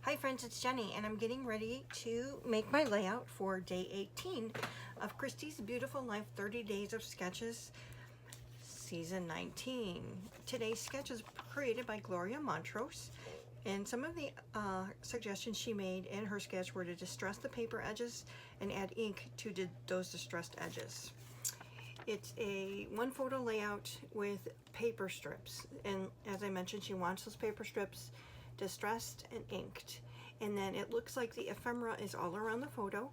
Hi friends, it's Jenny and I'm getting ready to make my layout for day 18 of Christy's Beautiful Life 30 Days of Sketches Season 19. Today's sketch is created by Gloria Montrose, and some of the suggestions she made in her sketch were to distress the paper edges and add ink to those distressed edges. It's a one photo layout with paper strips, and as I mentioned, she wants those paper strips distressed and inked, and then it looks like the ephemera is all around the photo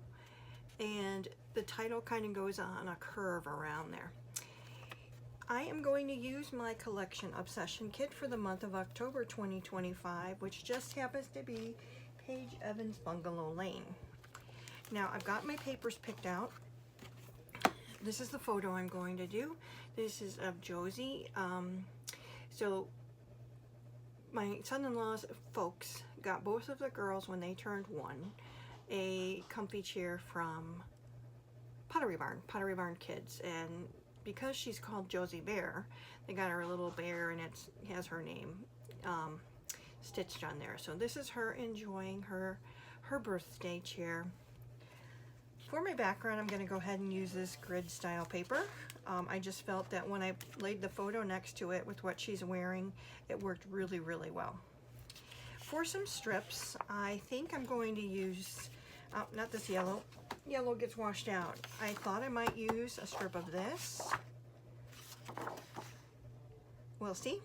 and the title kind of goes on a curve around there. I am going to use my collection Obsession Kit for the month of October 2025, which just happens to be Paige Evans' Bungalow Lane. Now I've got my papers picked out. This is the photo I'm going to do. This is of Josie. So my son-in-law's folks got both of the girls, when they turned 1, a comfy chair from Pottery Barn Kids, and because she's called Josie Bear, they got her a little bear and it has her name stitched on there. So this is her enjoying her birthday chair. For my background, I'm going to go ahead and use this grid style paper. I just felt that when I laid the photo next to it with what she's wearing, it worked really, really well. For some strips, I think I'm going to use, not this yellow. Yellow gets washed out. I thought I might use a strip of this. We'll see.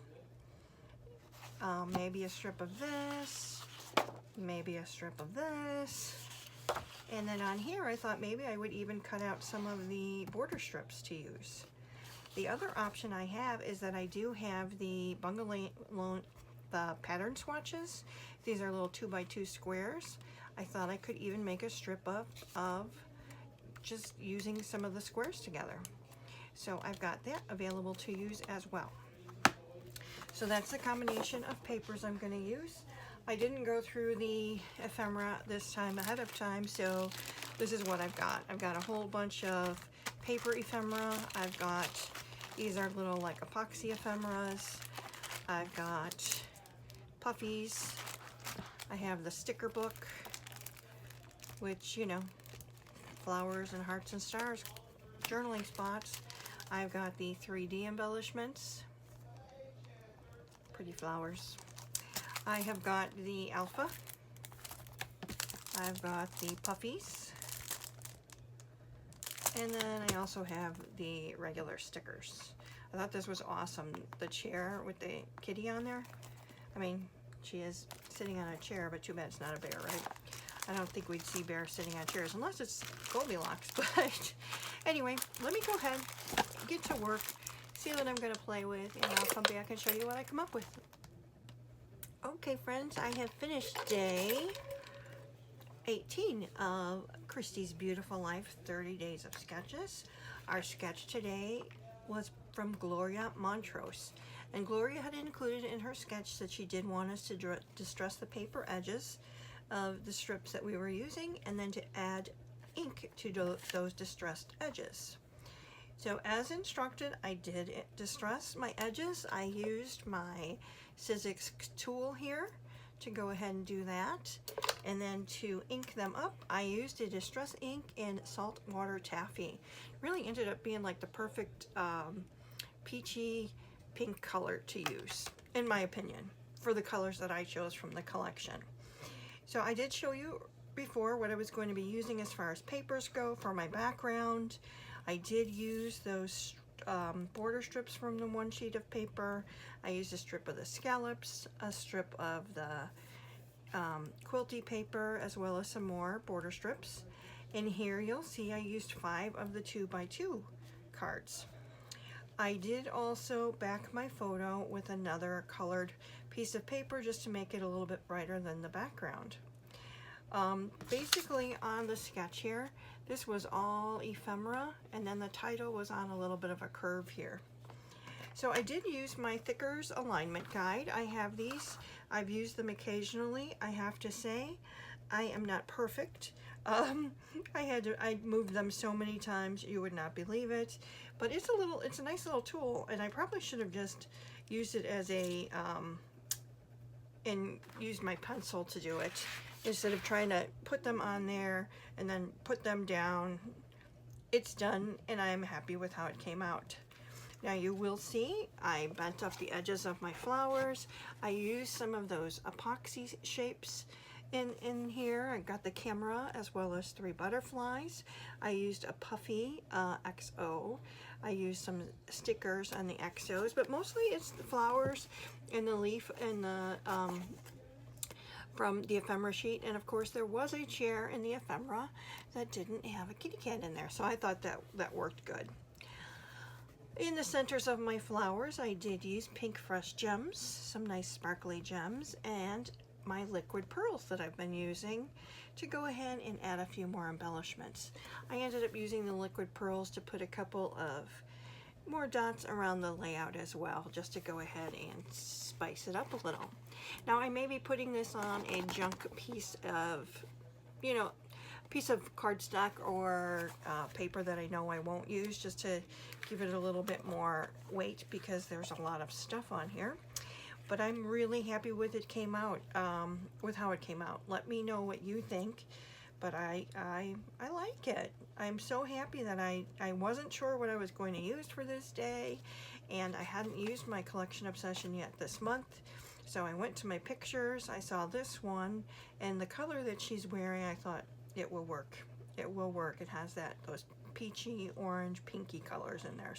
Maybe a strip of this. Maybe a strip of this. And then on here, I thought maybe I would even cut out some of the border strips to use. The other option I have is that I do have the Bungalow Lane, the pattern swatches. These are little 2x2 squares. I thought I could even make a strip of just using some of the squares together. So I've got that available to use as well. So that's the combination of papers I'm going to use. I didn't go through the ephemera this time ahead of time, so this is what I've got. I've got a whole bunch of paper ephemera. I've got, these are little like epoxy ephemeras. I've got puffies. I have the sticker book, which, you know, flowers and hearts and stars, journaling spots. I've got the 3D embellishments, pretty flowers. I have got the alpha. I've got the puffies. And then I also have the regular stickers. I thought this was awesome. The chair with the kitty on there. I mean, she is sitting on a chair, but too bad it's not a bear, right? I don't think we'd see bears sitting on chairs unless it's Goldilocks. But anyway, let me go ahead, get to work, see what I'm going to play with, and I'll come back and show you what I come up with. Okay friends, I have finished day 18 of Christy's Beautiful Life 30 Days of Sketches. Our sketch today was from Gloria Montrose, and Gloria had included in her sketch that she did want us to distress the paper edges of the strips that we were using, and then to add ink to those distressed edges. So as instructed, I did distress my edges. I used my Sizzix tool here to go ahead and do that. And then to ink them up, I used a distress ink in saltwater taffy. Really ended up being like the perfect peachy pink color to use, in my opinion, for the colors that I chose from the collection. So I did show you before what I was going to be using as far as papers go for my background. I did use those border strips from the one sheet of paper. I used a strip of the scallops, a strip of the quilty paper, as well as some more border strips. And here you'll see I used 5 of the 2x2 cards. I did also back my photo with another colored piece of paper just to make it a little bit brighter than the background. Basically on the sketch here, this was all ephemera, and then the title was on a little bit of a curve here. So I did use my Thickers alignment guide. I have these. I've used them occasionally. I have to say, I am not perfect. I moved them so many times you would not believe it. But it's a nice little tool, and I probably should have just used it as a and used my pencil to do it instead of trying to put them on there and then put them down. It's done, and I'm happy with how it came out. Now you will see I bent up the edges of my flowers. I used some of those epoxy shapes in here. I got the camera as well as 3 butterflies. I used a puffy XO. I used some stickers on the XOs, but mostly it's the flowers and the leaf and the from the ephemera sheet. And of course there was a chair in the ephemera that didn't have a kitty cat in there, so I thought that worked good. In the centers of my flowers, I did use pink fresh gems, some nice sparkly gems, and my liquid pearls that I've been using to go ahead and add a few more embellishments. I ended up using the liquid pearls to put a couple of more dots around the layout as well, just to go ahead and spice it up a little. Now I may be putting this on a junk piece of, piece of cardstock or paper that I know I won't use, just to give it a little bit more weight because there's a lot of stuff on here. But I'm really happy with it came out, with how it came out. Let me know what you think, but I like it. I'm so happy that I wasn't sure what I was going to use for this day, and I hadn't used my Collection Obsession yet this month. So I went to my pictures, I saw this one, and the color that she's wearing, I thought, it will work. It will work. It has those peachy, orange, pinky colors in there.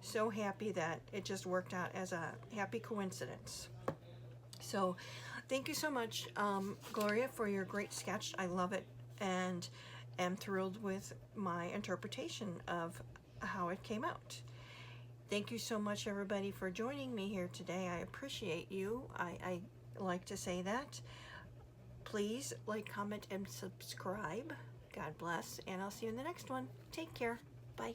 So happy that it just worked out as a happy coincidence. So thank you so much, Gloria, for your great sketch. I love it and am thrilled with my interpretation of how it came out. Thank you so much, everybody, for joining me here today. I appreciate you. I like to say that. Please like, comment, and subscribe. God bless, and I'll see you in the next one. Take care. Bye.